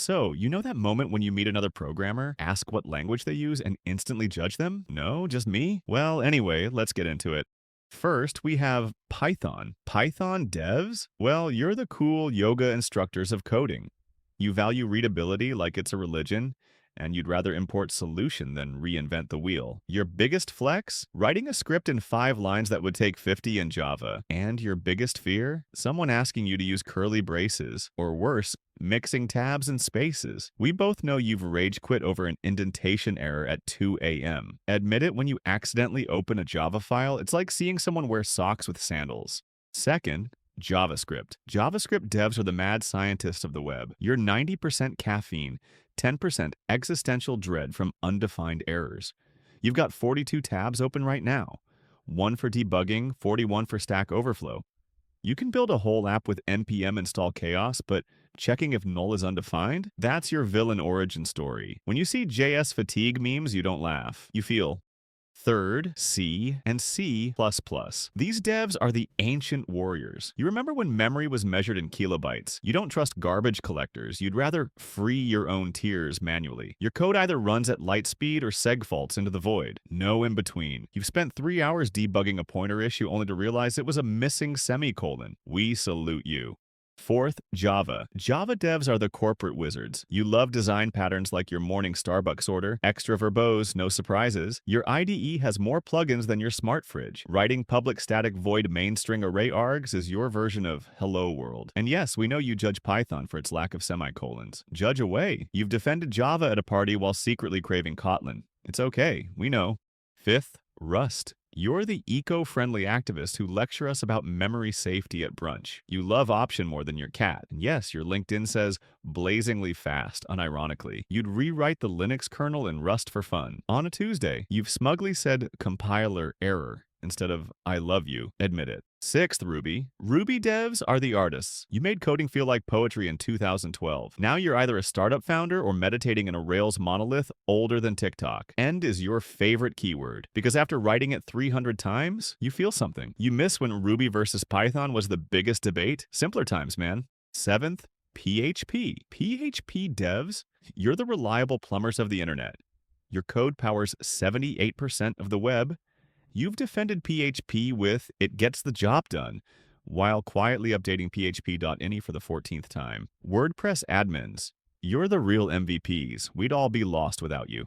So, you know that moment when you meet another programmer, ask what language they use, and instantly judge them? No, just me? Well, anyway, let's get into it. First, we have Python. Python devs? Well, you're the cool yoga instructors of coding. You value readability like it's a religion, and you'd rather import solution than reinvent the wheel. Your biggest flex? Writing a script in 5 lines that would take 50 in Java. And your biggest fear? Someone asking you to use curly braces, or worse, mixing tabs and spaces. We both know you've rage quit over an indentation error at 2 a.m. Admit it when you accidentally open a Java file, it's like seeing someone wear socks with sandals. Second, JavaScript. JavaScript devs are the mad scientists of the web. You're 90% caffeine, 10% existential dread from undefined errors. You've got 42 tabs open right now. One for debugging, 41 for Stack Overflow. You can build a whole app with npm install chaos, but checking if null is undefined? That's your villain origin story. When you see JS fatigue memes, you don't laugh. You feel. Third, C and C++. These devs are the ancient warriors. You remember when memory was measured in kilobytes? You don't trust garbage collectors. You'd rather free your own tiers manually. Your code either runs at light speed or seg faults into the void. No in between. You've spent 3 hours debugging a pointer issue only to realize it was a missing semicolon. We salute you. Fourth, Java. Java devs are the corporate wizards. You love design patterns like your morning Starbucks order, extra verbose, no surprises. Your IDE has more plugins than your smart fridge. Writing public static void main string array args is your version of hello world. And yes, we know you judge Python for its lack of semicolons. Judge away. You've defended Java at a party while secretly craving Kotlin. It's okay, we know. Fifth, Rust. You're the eco-friendly activist who lecture us about memory safety at brunch. You love Option more than your cat. And yes, your LinkedIn says blazingly fast, unironically. You'd rewrite the Linux kernel in Rust for fun. On a Tuesday, you've smugly said compiler error instead of I love you. Admit it. Sixth, Ruby. Ruby devs are the artists. You made coding feel like poetry in 2012. Now you're either a startup founder or meditating in a Rails monolith older than TikTok. End is your favorite keyword, because after writing it 300 times, you feel something. You miss when Ruby versus Python was the biggest debate. Simpler times, man. Seventh, PHP. PHP devs, you're the reliable plumbers of the internet. Your code powers 78% of the web. You've defended PHP with "it gets the job done," while quietly updating php.ini for the 14th time. WordPress admins, you're the real MVPs. We'd all be lost without you.